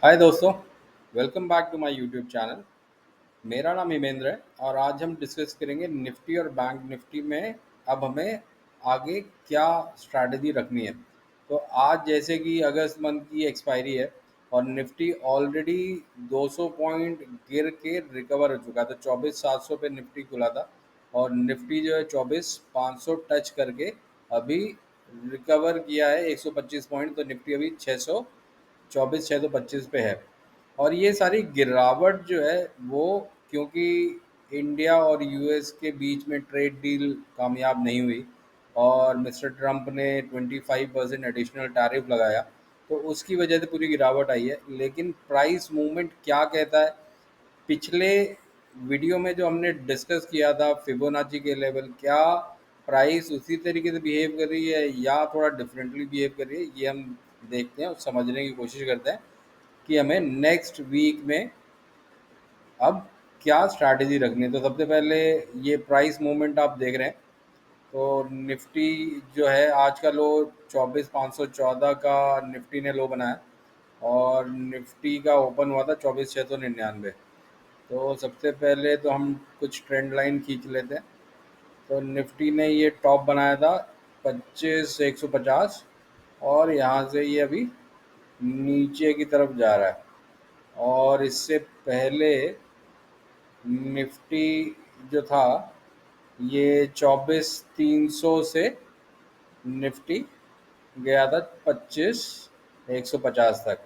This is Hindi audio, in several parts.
हाय दोस्तों, welcome back to my YouTube channel. मेरा नाम हिमेंद्र है और आज हम डिस्कस करेंगे निफ्टी और बैंक निफ्टी में अब हमें आगे क्या स्ट्रैटेजी रखनी है। तो आज जैसे कि अगस्त मंथ की एक्सपायरी है और निफ्टी ऑलरेडी 200 पॉइंट गिर के रिकवर हो चुका था। 24,700 पे निफ्टी खुला था और निफ्टी जो है 24,500 टच करके अभी रिकवर किया है 125 पॉइंट। तो निफ्टी अभी 24,625 पे है। और ये सारी गिरावट जो है वो क्योंकि इंडिया और यूएस के बीच में ट्रेड डील कामयाब नहीं हुई और मिस्टर ट्रंप ने 25% एडिशनल टैरिफ लगाया, तो उसकी वजह से पूरी गिरावट आई है। लेकिन प्राइस मूवमेंट क्या कहता है, पिछले वीडियो में जो हमने डिस्कस किया था फिबोनाची के लेवल, क्या प्राइस उसी तरीके से बिहेव कर रही है या थोड़ा डिफरेंटली बिहेव कर रही है, ये हम देखते हैं और समझने की कोशिश करते हैं कि हमें नेक्स्ट वीक में अब क्या स्ट्रैटेजी रखनी है। तो सबसे पहले ये प्राइस मूवमेंट आप देख रहे हैं। तो निफ्टी जो है आज का लो 24,514 का निफ्टी ने लो बनाया और निफ्टी का ओपन हुआ था 24,699। तो सबसे पहले तो हम कुछ ट्रेंड लाइन खींच लेते हैं। तो निफ्टी ने ये टॉप बनाया था 25,150 और यहाँ से ये अभी नीचे की तरफ जा रहा है। और इससे पहले निफ्टी जो था ये 24,300 से निफ्टी गया था 25,150 तक।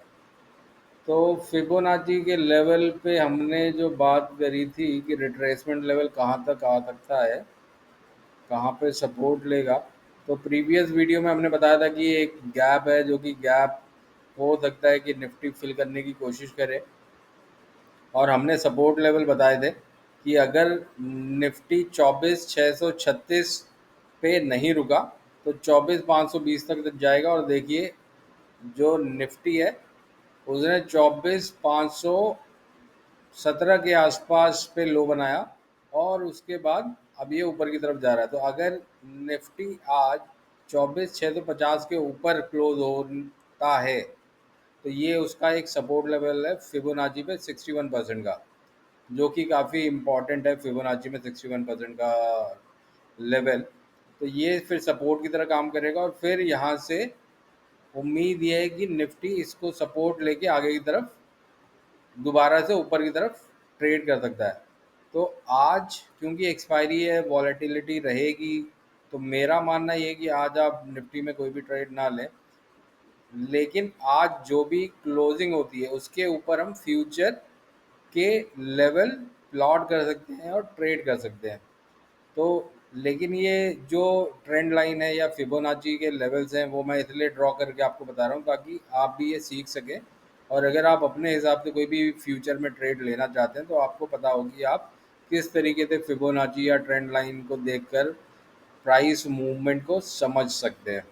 तो फिबोनाची के लेवल पे हमने जो बात करी थी कि रिट्रेसमेंट लेवल कहाँ तक आ सकता है, कहाँ पे सपोर्ट लेगा। तो प्रीवियस वीडियो में हमने बताया था कि एक गैप है जो कि गैप हो सकता है कि निफ्टी फिल करने की कोशिश करे और हमने सपोर्ट लेवल बताए थे कि अगर निफ्टी 24,636 पे नहीं रुका तो 24,520 तक जाएगा। और देखिए जो निफ्टी है उसने 24,517 के आसपास पे लो बनाया और उसके बाद अब ये ऊपर की तरफ जा रहा है। तो अगर निफ्टी आज 24,650 के ऊपर क्लोज होता है तो ये उसका एक सपोर्ट लेवल है फिबोनाची पे 61% का, जो कि काफ़ी इम्पॉर्टेंट है। फिबोनाची में 61% का लेवल, तो ये फिर सपोर्ट की तरह काम करेगा और फिर यहाँ से उम्मीद ये है कि निफ्टी इसको सपोर्ट लेके आगे की तरफ दोबारा से ऊपर की तरफ ट्रेड कर सकता है। तो आज क्योंकि एक्सपायरी है, वॉलेटिलिटी रहेगी, तो मेरा मानना ये है कि आज आप निफ्टी में कोई भी ट्रेड ना लें। लेकिन आज जो भी क्लोजिंग होती है उसके ऊपर हम फ्यूचर के लेवल प्लॉट कर सकते हैं और ट्रेड कर सकते हैं। तो लेकिन ये जो ट्रेंड लाइन है या फिबोनाची के लेवल्स हैं वो मैं इसलिए ड्रॉ करके आपको बता रहा हूँ ताकि आप भी ये सीख सकें। और अगर आप अपने हिसाब से कोई भी फ्यूचर में ट्रेड लेना चाहते हैं तो आपको पता हो कि आप किस तरीके से फिबोनाची या ट्रेंड लाइन को देखकर प्राइस मूवमेंट को समझ सकते हैं।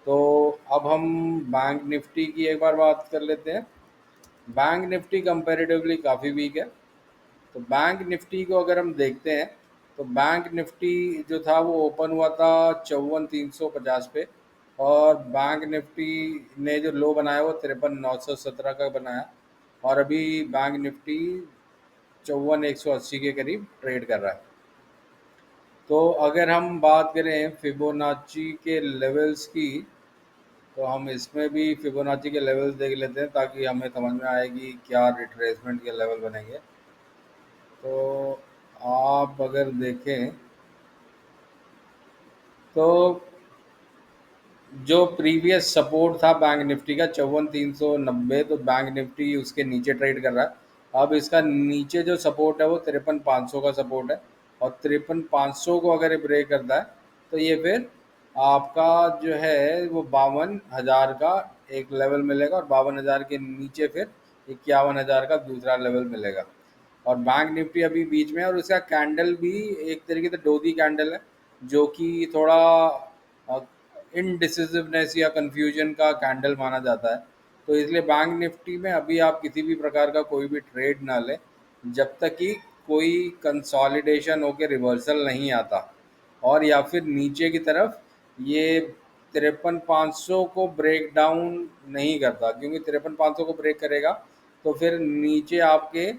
तो अब हम बैंक निफ्टी की एक बार बात कर लेते हैं। बैंक निफ्टी कंपैरेटिवली काफ़ी वीक है। तो बैंक निफ्टी को अगर हम देखते हैं तो बैंक निफ्टी जो था वो ओपन हुआ था 54,350 पे और बैंक निफ्टी ने जो लो बनाया वो 53,917 का बनाया और अभी बैंक निफ्टी 54,180 के करीब ट्रेड कर रहा है। तो अगर हम बात करें फिबोनाची के लेवल्स की, तो हम इसमें भी फिबोनाची के लेवल्स देख लेते हैं ताकि हमें समझ में आए कि क्या रिट्रेसमेंट के लेवल बनेंगे। तो आप अगर देखें तो जो प्रीवियस सपोर्ट था बैंक निफ्टी का 54,390, तो बैंक निफ्टी उसके नीचे ट्रेड कर रहा है। अब इसका नीचे जो सपोर्ट है वो 53,500 का सपोर्ट है और 53,500 को अगर ये ब्रेक करता है तो ये फिर आपका जो है वो 52,000 का एक लेवल मिलेगा और 52,000 के नीचे फिर 51,000 का दूसरा लेवल मिलेगा। और बैंक निफ्टी अभी बीच में है और उसका कैंडल भी एक तरीके से डोजी कैंडल है जो कि थोड़ा इनडिसिसिवनेस या कन्फ्यूजन का कैंडल माना जाता है। तो इसलिए बैंक निफ्टी में अभी आप किसी भी प्रकार का कोई भी ट्रेड ना लें जब तक कि कोई कंसोलिडेशन होकर रिवर्सल नहीं आता और या फिर नीचे की तरफ ये 53,500 को ब्रेक डाउन नहीं करता, क्योंकि 53,500 को ब्रेक करेगा तो फिर नीचे आपके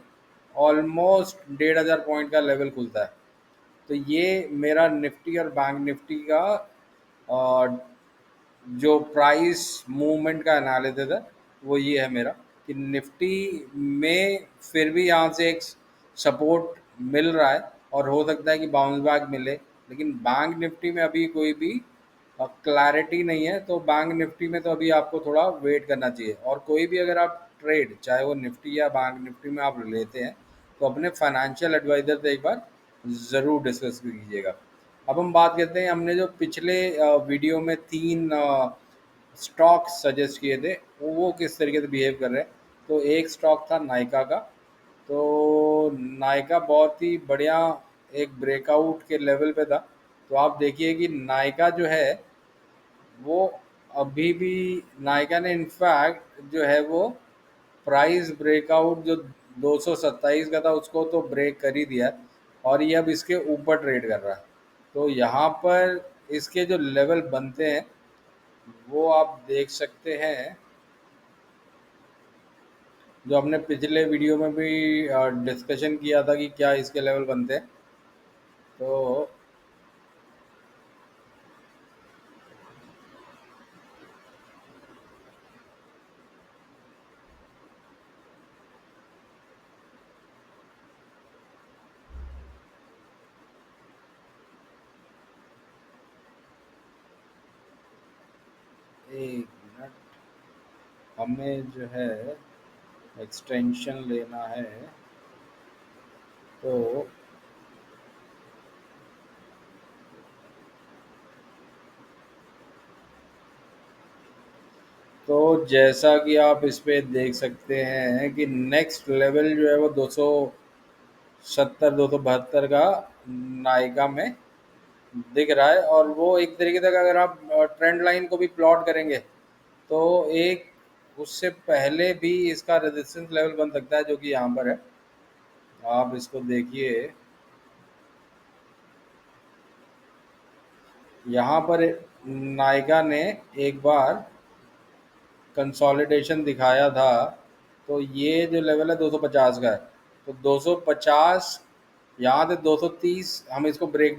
ऑलमोस्ट 1,500 पॉइंट का लेवल खुलता है। तो ये मेरा निफ्टी और बैंक निफ्टी का अ, जो प्राइस मूवमेंट का एनालिसिस है वो ये है मेरा, कि निफ्टी में फिर भी यहाँ से एक सपोर्ट मिल रहा है और हो सकता है कि बाउंस बैक मिले, लेकिन बैंक निफ्टी में अभी कोई भी क्लैरिटी नहीं है। तो बैंक निफ्टी में तो अभी आपको थोड़ा वेट करना चाहिए। और कोई भी अगर आप ट्रेड, चाहे वो निफ्टी या बैंक निफ्टी में आप लेते हैं, तो अपने फाइनेंशियल एडवाइज़र से एक बार ज़रूर डिस्कस कीजिएगा। अब हम बात करते हैं, हमने जो पिछले वीडियो में 3 स्टॉक सजेस्ट किए थे, वो किस तरीके से बिहेव कर रहे हैं। तो एक स्टॉक था नायका का। तो नायका बहुत ही बढ़िया एक ब्रेकआउट के लेवल पे था। तो आप देखिए कि नायका जो है वो अभी भी, नायका ने इनफैक्ट जो है वो प्राइस ब्रेकआउट जो 227 का था उसको तो ब्रेक कर ही दिया है, और ये अब इसके ऊपर ट्रेड कर रहा है। तो यहाँ पर इसके जो लेवल बनते हैं वो आप देख सकते हैं, जो हमने पिछले वीडियो में भी डिस्कशन किया था कि क्या इसके लेवल बनते हैं। तो एक मिनट, हमें जो है एक्सटेंशन लेना है। तो तो जैसा कि आप इस पे देख सकते हैं कि नेक्स्ट लेवल जो है वो 270 272 का नायका में दिख रहा है। और वो एक तरीके से अगर आप ट्रेंड लाइन को भी प्लॉट करेंगे तो एक उससे पहले भी इसका रेजिस्टेंस लेवल बन सकता है, जो कि यहाँ पर है। आप इसको देखिए, यहाँ पर नायका ने एक बार कंसोलिडेशन दिखाया था। तो ये जो लेवल है 250 का है। तो 250, यहाँ से 230 हम इसको ब्रेक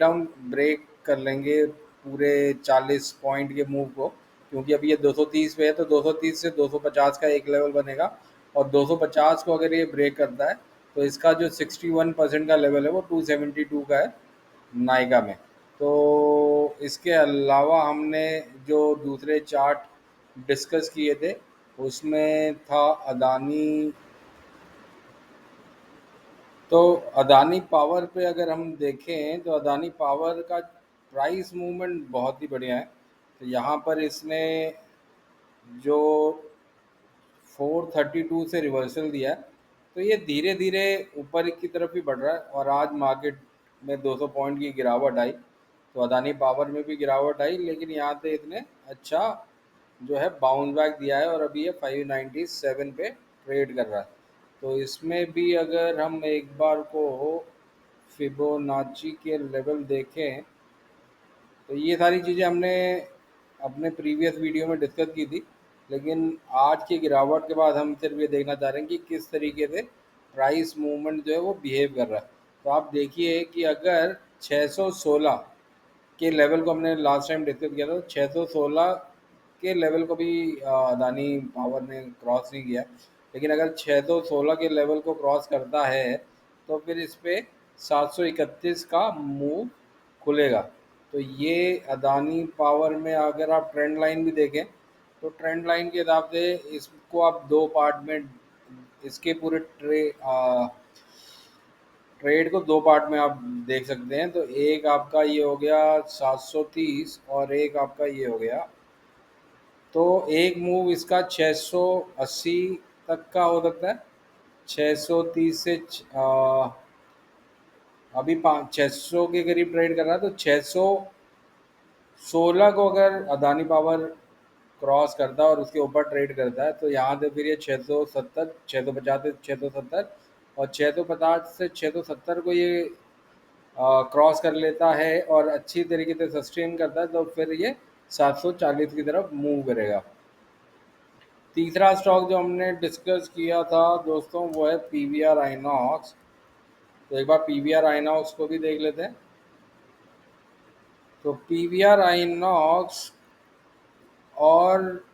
कर लेंगे पूरे 40 पॉइंट के मूव को, क्योंकि अभी ये 230 पे है। तो 230 से 250 का एक लेवल बनेगा, और 250 को अगर ये ब्रेक करता है तो इसका जो 61% का लेवल है वो 272 का है नायका में। तो इसके अलावा हमने जो दूसरे चार्ट डिस्कस किए थे उसमें था अदानी। तो अदानी पावर पे अगर हम देखें तो अदानी पावर का प्राइस मूवमेंट बहुत ही बढ़िया है। तो यहाँ पर इसने जो 432 से रिवर्सल दिया है, तो ये धीरे धीरे ऊपर की तरफ ही बढ़ रहा है। और आज मार्केट में 200 पॉइंट की गिरावट आई। तो अदानी पावर में भी गिरावट आई, लेकिन यहाँ से इसने अच्छा जो है बाउंस बैक दिया है, और अभी ये 597 पे ट्रेड कर रहा है। तो इसमें भी अगर हम एक बार को फिबोनाची के लेवल देखें, तो ये सारी चीज़ें हमने अपने प्रीवियस वीडियो में डिस्कस की थी। लेकिन आज की गिरावट के बाद हम सिर्फ ये देखना चाह रहे हैं कि किस तरीके से प्राइस मूवमेंट जो है वो बिहेव कर रहा है। तो आप देखिए कि अगर 616 के लेवल को हमने लास्ट टाइम डिस्कस किया था, तो 616 के लेवल को भी अदानी पावर ने क्रॉस नहीं किया। लेकिन अगर 616 के लेवल को क्रॉस करता है तो फिर इस पे 731 का मूव खुलेगा। तो ये अदानी पावर में अगर आप ट्रेंड लाइन भी देखें, तो ट्रेंड लाइन के हिसाब से इसको आप दो पार्ट में, इसके पूरे ट्रेड को दो पार्ट में आप देख सकते हैं। तो एक आपका ये हो गया 730, और एक आपका ये हो गया। तो एक मूव इसका 680 तक का हो सकता है। 630 से अभी 600 के करीब ट्रेड कर रहा है। तो 616 को अगर अदानी पावर क्रॉस करता है और उसके ऊपर ट्रेड करता है, तो यहाँ से फिर ये 670, 650 से 670, और 650 से 670 को ये क्रॉस कर लेता है और अच्छी तरीके से सस्टेन करता है, तो फिर ये 740 की तरफ मूव करेगा। तीसरा स्टॉक जो हमने डिस्कस किया था दोस्तों वो है पीवीआर आइनॉक्स। तो एक बार पीवीआर आइनॉक्स को भी देख लेते हैं। तो पीवीआर आइनॉक्स और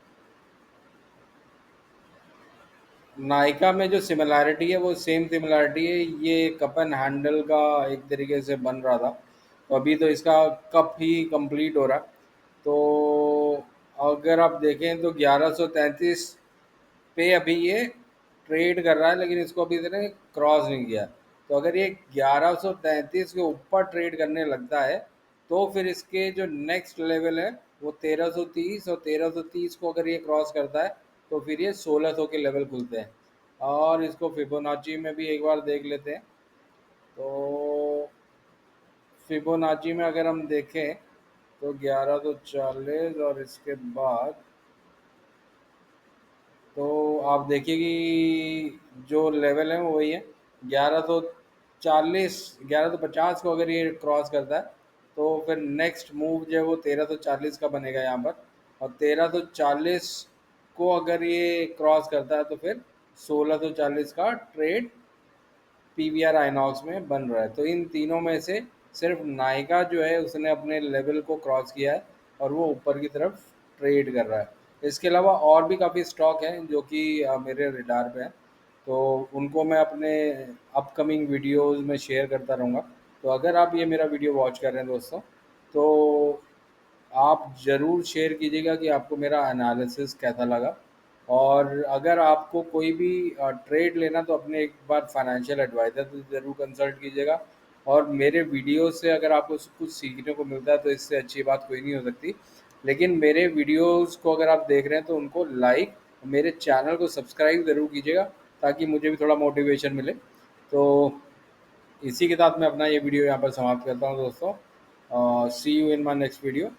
नायका में जो सिमिलैरिटी है वो सेम सिमिलैरिटी है। ये कप एंड हैंडल का एक तरीके से बन रहा था, तो अभी तो इसका कप ही कंप्लीट हो रहा है। तो अगर आप देखें तो 1133 पे अभी ये ट्रेड कर रहा है, लेकिन इसको अभी इसने क्रॉस नहीं किया। तो अगर ये 1133 के ऊपर ट्रेड करने लगता है तो फिर इसके जो नेक्स्ट लेवल है वो 1330, और 1330 को अगर ये क्रॉस करता है तो फिर ये 1600 के लेवल खुलते हैं। और इसको फिबोनाची में भी एक बार देख लेते हैं। तो फिबोनाची में अगर हम देखें तो 1140 और इसके बाद तो आप देखिए कि जो लेवल है वो वही है 1140। 1150 को अगर ये क्रॉस करता है तो फिर नेक्स्ट मूव जो है वो 1340 का बनेगा यहाँ पर। और 1340 को अगर ये क्रॉस करता है तो फिर 1640 का ट्रेड पीवीआर आइनॉक्स में बन रहा है। तो इन तीनों में से सिर्फ नायका जो है उसने अपने लेवल को क्रॉस किया है और वो ऊपर की तरफ ट्रेड कर रहा है। इसके अलावा और भी काफ़ी स्टॉक हैं जो कि मेरे रिडार पे हैं, तो उनको मैं अपने अपकमिंग वीडियोस में शेयर करता रहूँगा। तो अगर आप ये मेरा वीडियो वॉच कर रहे हैं दोस्तों, तो आप ज़रूर शेयर कीजिएगा कि आपको मेरा एनालिसिस कैसा लगा। और अगर आपको कोई भी ट्रेड लेना तो अपने एक बार फाइनेंशियल एडवाइज़र से ज़रूर कंसल्ट कीजिएगा। और मेरे वीडियो से अगर आपको कुछ सीखने को मिलता है तो इससे अच्छी बात कोई नहीं हो सकती। लेकिन मेरे वीडियोस को अगर आप देख रहे हैं तो उनको लाइक, मेरे चैनल को सब्सक्राइब ज़रूर कीजिएगा ताकि मुझे भी थोड़ा मोटिवेशन मिले। तो इसी के साथ मैं अपना ये वीडियो यहाँ पर समाप्त करता हूँ दोस्तों। See you in my next video.